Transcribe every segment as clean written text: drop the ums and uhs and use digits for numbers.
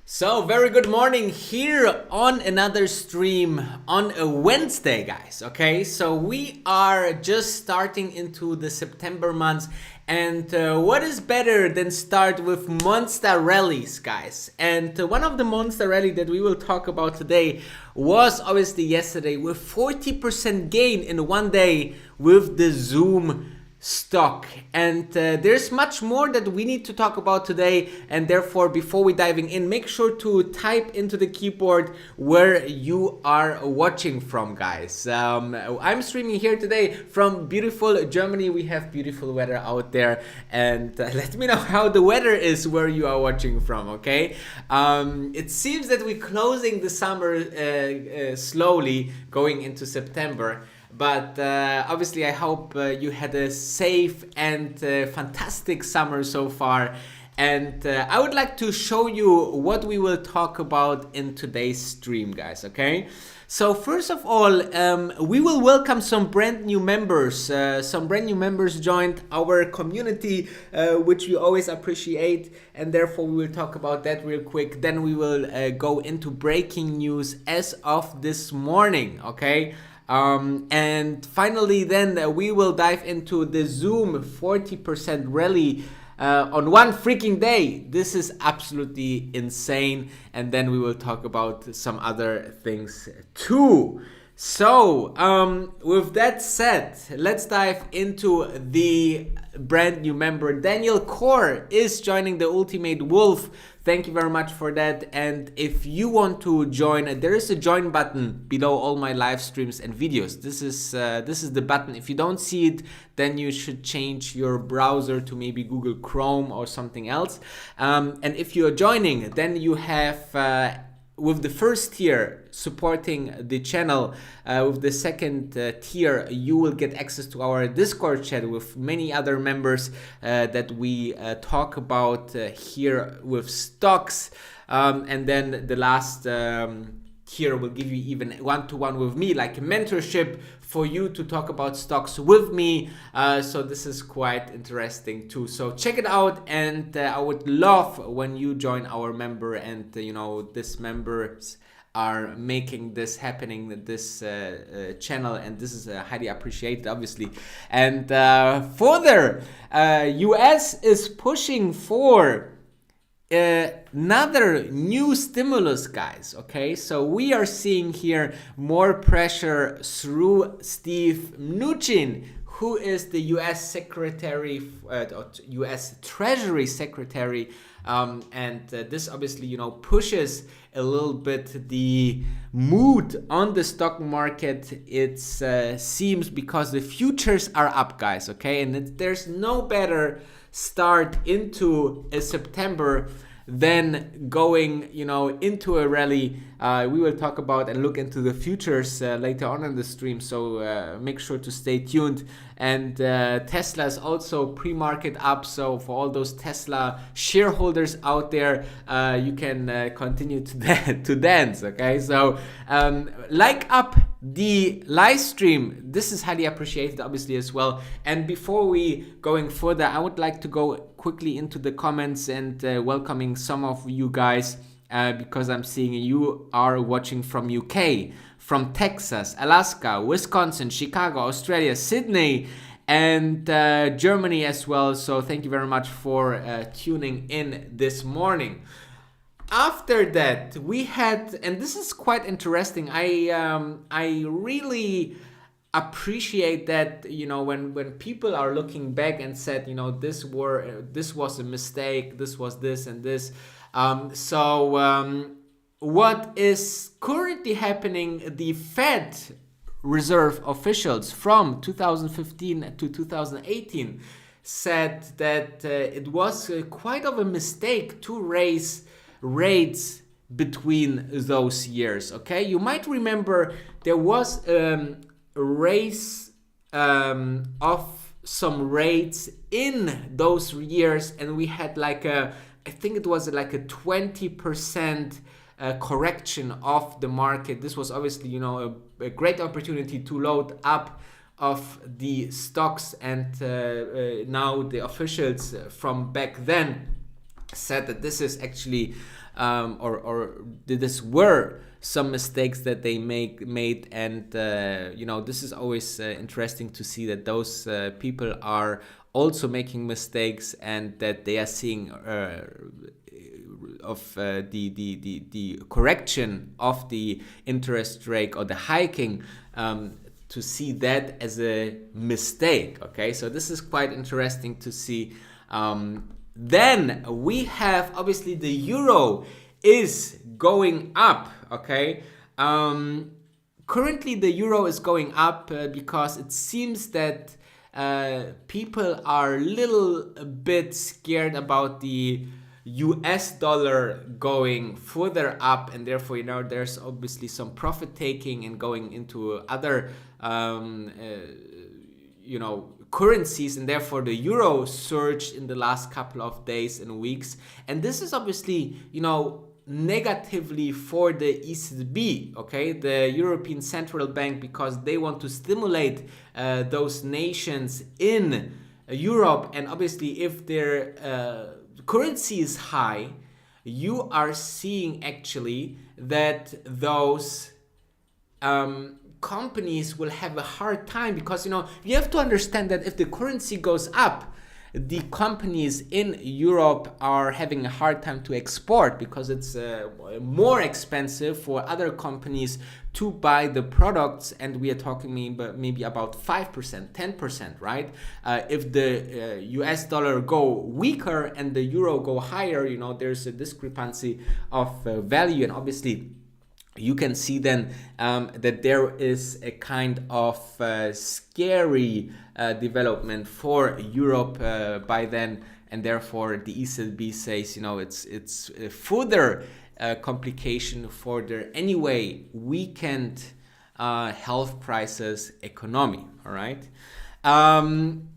So, very good morning here on another stream on a Wednesday, guys. Okay, so we are just starting into the September months, and what is better than start with monster rallies, guys? And one of the monster rally that we will talk about today was obviously yesterday with 40% gain in one day with the Zoom stock. And there's much more that we need to talk about today, and therefore before we diving in, make sure to type into the keyboard where you are watching from, guys. I'm streaming here today from beautiful Germany. We have beautiful weather out there, and let me know how the weather is where you are watching from. Okay, it seems that we're closing the summer slowly going into September. But obviously, I hope you had a safe and fantastic summer so far. And I would like to show you what we will talk about in today's stream, guys, okay? So first of all, we will welcome some brand new members. Some brand new members joined our community, which we always appreciate. And therefore, we will talk about that real quick. Then we will go into breaking news as of this morning, okay? And finally, then we will dive into the Zoom 40% rally on one freaking day. This is absolutely insane. And then we will talk about some other things too. So, with that said, let's dive into the brand new member. Daniel Core is joining the Ultimate Wolf. Thank you very much for that. And if you want to join, there is a join button below all my live streams and videos. This is the button. If you don't see it, then you should change your browser to maybe Google Chrome or something else. And if you are joining, then you have with the first tier supporting the channel, with the second tier you will get access to our Discord chat with many other members that we talk about here with stocks, and then the last tier will give you even one-to-one with me, like mentorship for you to talk about stocks with me. So this is quite interesting too. So check it out, and I would love when you join our member, and this members are making this happening, this channel, and this is highly appreciated, obviously. And further, US is pushing for another new stimulus, guys. Okay, so we are seeing here more pressure through Steve Mnuchin, who is the US Secretary, US Treasury Secretary, and this obviously pushes a little bit the mood on the stock market. It seems because the futures are up, guys. Okay, and there's no better start into a September than going into a rally. We will talk about and look into the futures later on in the stream, so make sure to stay tuned. And Tesla is also pre-market up, so for all those Tesla shareholders out there, you can continue to dance. Okay, so like up the live stream. This is highly appreciated, obviously, as well. And before we going further, I would like to go quickly into the comments and welcoming some of you guys, because I'm seeing you are watching from UK, from Texas, Alaska, Wisconsin, Chicago, Australia, Sydney, and Germany as well. So thank you very much for tuning in this morning. After that, we had, and this is quite interesting. I really appreciate that when people are looking back and said this was a mistake, this was this and this. What is currently happening? The Fed Reserve officials from 2015 to 2018 said that it was quite of a mistake to raise rates between those years. Okay, you might remember there was a raise of some rates in those years, and we had I think it was like a 20% correction of the market. This was obviously a great opportunity to load up of the stocks, and now the officials from back then said that this is actually or this were some mistakes that they made, and this is always interesting to see that those people are also making mistakes, and that they are seeing of the correction of the interest rate or the hiking, to see that as a mistake. Okay, so this is quite interesting to see. Then we have, obviously, the euro is going up. Okay, currently the euro is going up because it seems that people are a little bit scared about the US dollar going further up, and therefore there's obviously some profit taking and going into other currencies, and therefore the euro surged in the last couple of days and weeks. And this is obviously negatively for the ECB, okay, the European Central Bank, because they want to stimulate those nations in Europe. And obviously if their currency is high, you are seeing actually that those companies will have a hard time, because you have to understand that if the currency goes up, the companies in Europe are having a hard time to export, because it's more expensive for other companies to buy the products, and we are talking maybe about 5%, 10%, right? If the US dollar go weaker and the euro go higher, there's a discrepancy of value, and obviously you can see then that there is a kind of scary development for Europe by then, and therefore the ECB says, it's a further complication for their anyway weakened health crisis economy. All right, and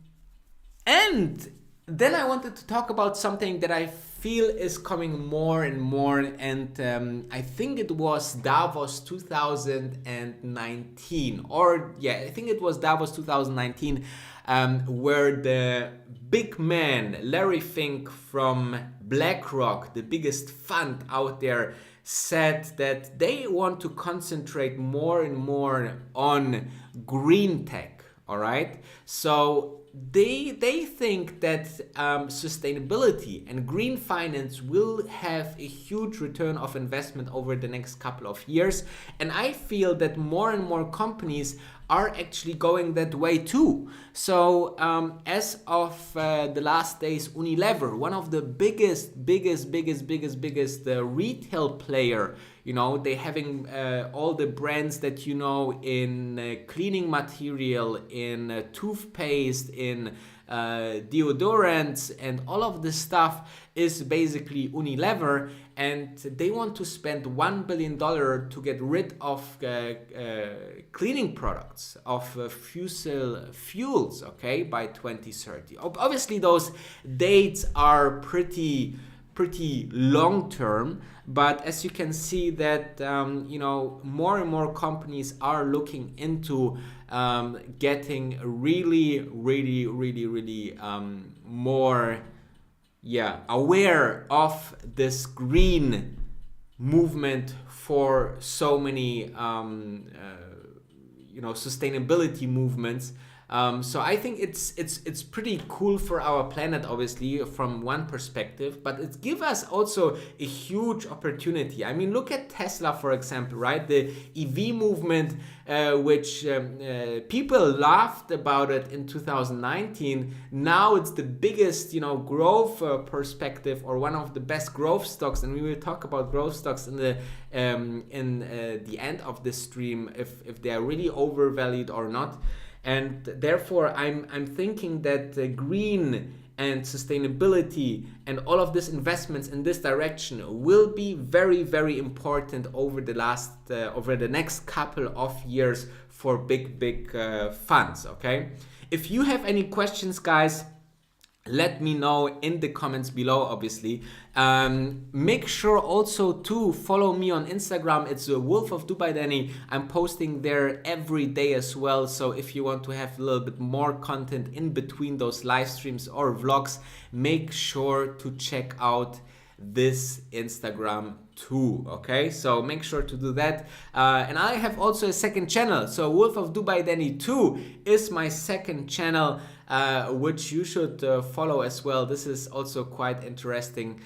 then I wanted to talk about something that I feel is coming more and more, and I think it was Davos 2019, I think it was Davos 2019, where the big man Larry Fink from BlackRock, the biggest fund out there, said that they want to concentrate more and more on green tech. All right, so they think that sustainability and green finance will have a huge return of investment over the next couple of years, and I feel that more and more companies are actually going that way too. So as of the last days, Unilever, one of the biggest retail player, they having all the brands that in cleaning material, in toothpaste, in deodorants, and all of this stuff is basically Unilever, and they want to spend $1 billion to get rid of cleaning products, of fossil fuels, okay, by 2030. Obviously those dates are pretty long term, but as you can see that more and more companies are looking into getting really more aware of this green movement for so many sustainability movements. So I think it's pretty cool for our planet, obviously, from one perspective, but it gives us also a huge opportunity. I mean, look at Tesla, for example, right? The EV movement, which people laughed about it in 2019. Now it's the biggest, growth perspective, or one of the best growth stocks, and we will talk about growth stocks in the end of this stream, if they are really overvalued or not. And therefore, I'm thinking that green and sustainability and all of these investments in this direction will be very important over the next couple of years for big funds. Okay, if you have any questions, guys, let me know in the comments below, obviously. Make sure also to follow me on Instagram. It's Wolf of Dubai Danny. I'm posting there every day as well. So if you want to have a little bit more content in between those live streams or vlogs, make sure to check out this Instagram too. Okay, so make sure to do that. And I have also a second channel. So Wolf of Dubai Danny 2 is my second channel, which you should follow as well. This is also quite interesting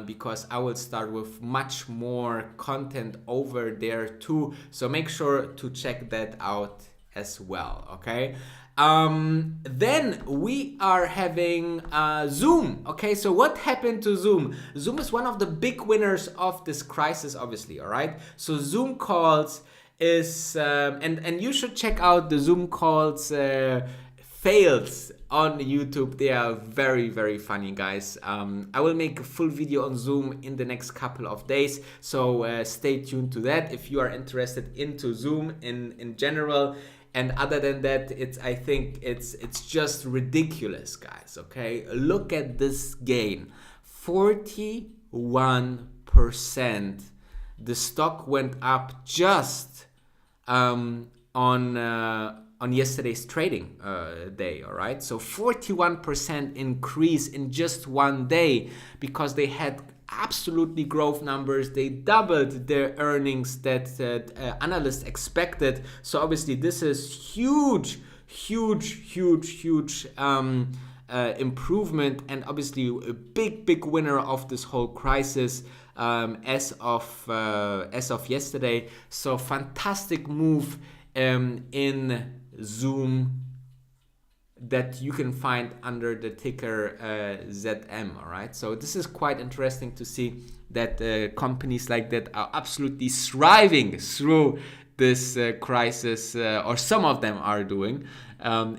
because I will start with much more content over there too. So make sure to check that out as well. Okay. Then we are having Zoom. Okay, so what happened to Zoom? Zoom is one of the big winners of this crisis, obviously. All right, so Zoom calls is and you should check out the Zoom calls fails on YouTube. They are very, very funny, guys. I will make a full video on Zoom in the next couple of days, so stay tuned to that if you are interested into Zoom in general. And other than that, I think it's just ridiculous, guys. Okay, look at this gain, 41%. The stock went up just on yesterday's trading day. All right, so 41% increase in just one day because they had absolutely growth numbers. They doubled their earnings that analysts expected. So obviously this is huge improvement, and obviously a big winner of this whole crisis as of yesterday. So fantastic move in Zoom that you can find under the ticker ZM. All right, so this is quite interesting to see that companies like that are absolutely thriving through this crisis, or some of them are doing,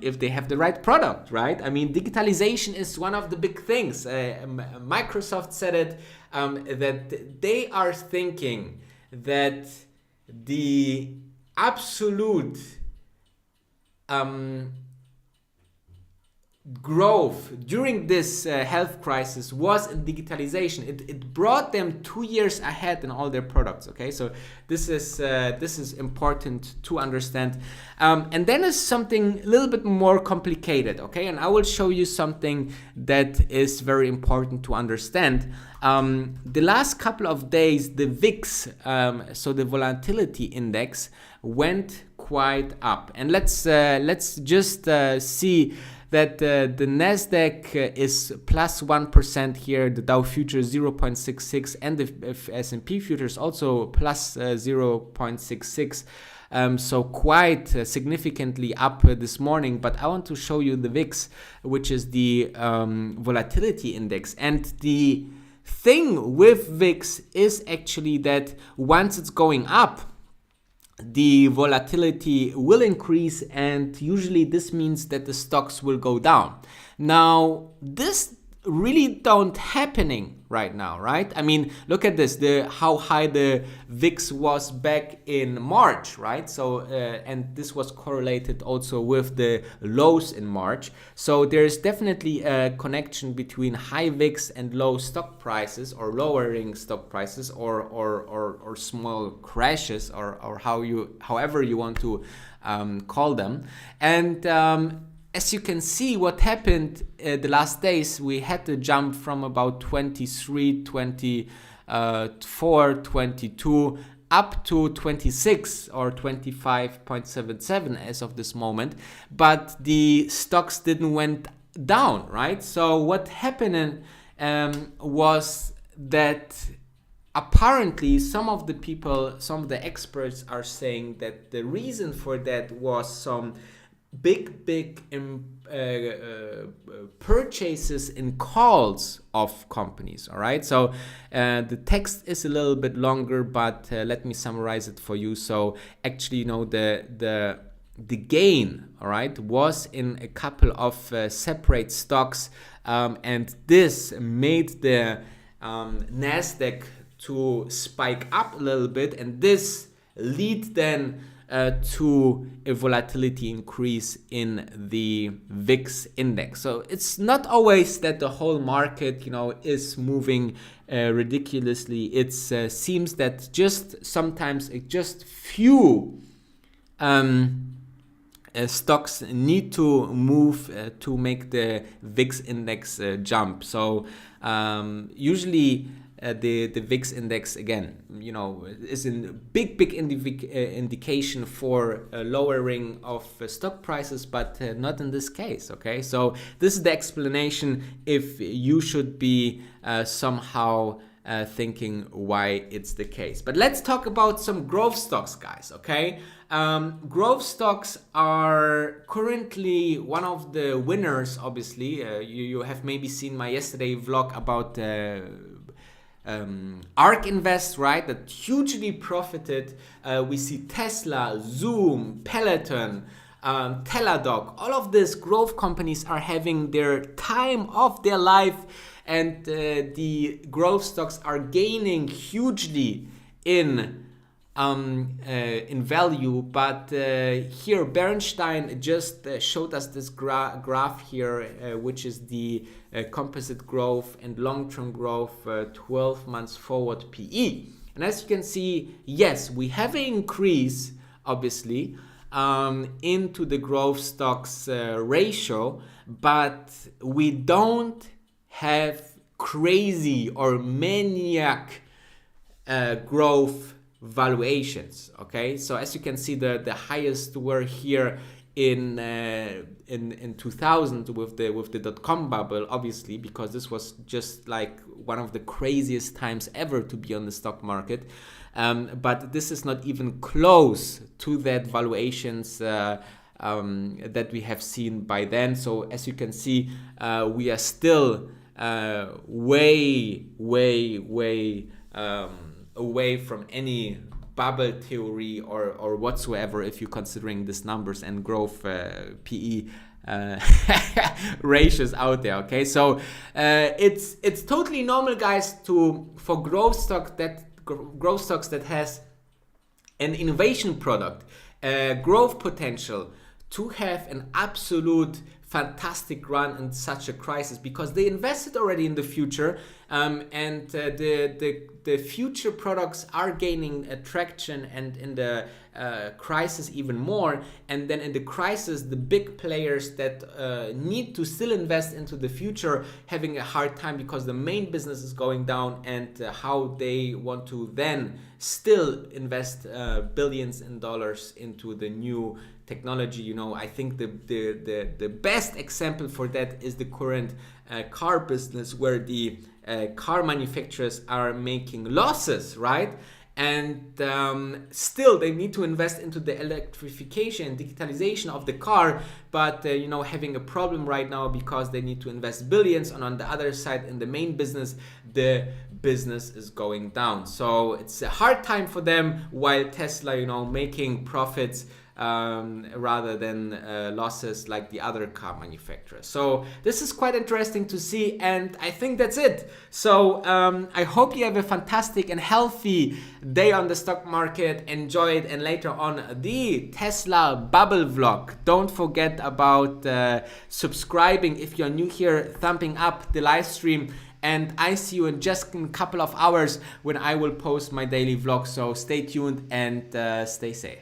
if they have the right product, right? I mean, digitalization is one of the big things. Microsoft said it, that they are thinking that the absolute growth during this health crisis was in digitalization. It brought them 2 years ahead in all their products. Okay, so this is important to understand. And then is something a little bit more complicated. Okay, and I will show you something that is very important to understand. The last couple of days, the VIX, so the volatility index, went quite up, and let's just see that the Nasdaq is plus 1% here, the Dow futures 0.66, and the S&P futures also plus 0.66. So quite significantly up this morning. But I want to show you the VIX, which is the volatility index. And the thing with VIX is actually that once it's going up, the volatility will increase, and usually this means that the stocks will go down. Now, this really don't happening right now, right? I mean, look at this, how high the VIX was back in March, right? So and this was correlated also with the lows in March. So there's definitely a connection between high VIX and low stock prices, or lowering stock prices, or small crashes, or however you want to call them. And as you can see, what happened the last days, we had to jump from about 23, 24, 22 up to 26 or 25.77 as of this moment, but the stocks didn't went down, right? So what happened was that apparently some of the people, some of the experts are saying that the reason for that was some big purchases in calls of companies. All right, so the text is a little bit longer, but let me summarize it for you. So actually, you know, the gain, all right, was in a couple of separate stocks, and this made the Nasdaq to spike up a little bit, and this lead then to a volatility increase in the VIX index. So it's not always that the whole market, is moving ridiculously. It seems that just sometimes just few stocks need to move to make the VIX index jump. So usually the VIX index, again, is a big indication for lowering of stock prices, but not in this case. Okay, so this is the explanation if you should be somehow thinking why it's the case. But let's talk about some growth stocks, guys. Okay, growth stocks are currently one of the winners. Obviously, you have maybe seen my yesterday vlog about ARK Invest, right? That hugely profited. We see Tesla, Zoom, Peloton, Teladoc. All of these growth companies are having their time of their life, and the growth stocks are gaining hugely in value. But here Bernstein just showed us this graph here, which is the composite growth and long-term growth 12 months forward PE. And as you can see, yes, we have an increase, obviously, into the growth stocks ratio, but we don't have crazy or maniac growth valuations. Okay, so as you can see, the highest were here in 2000 with the dot-com bubble, obviously, because this was just like one of the craziest times ever to be on the stock market. But this is not even close to that valuations that we have seen by then. So as you can see, we are still way away from any bubble theory or whatsoever, if you're considering these numbers and growth PE ratios out there. Okay, so it's totally normal, guys, for growth stocks that has an innovation product, growth potential, to have an absolute fantastic run in such a crisis, because they invested already in the future, and the future products are gaining traction, and in the crisis even more. And then in the crisis, the big players that need to still invest into the future having a hard time, because the main business is going down, and how they want to then still invest billions in dollars into the new technology. I think the best example for that is the current car business, where the car manufacturers are making losses, right? And still they need to invest into the electrification and digitalization of the car, but having a problem right now because they need to invest billions, and on the other side, in the main business, the business is going down. So it's a hard time for them, while Tesla making profits rather than losses like the other car manufacturers. So this is quite interesting to see, and I think that's it. So I hope you have a fantastic and healthy day on the stock market. Enjoy it, and later on the Tesla bubble vlog. Don't forget about subscribing if you're new here, thumbing up the live stream, and I see you in just a couple of hours when I will post my daily vlog. So stay tuned and stay safe.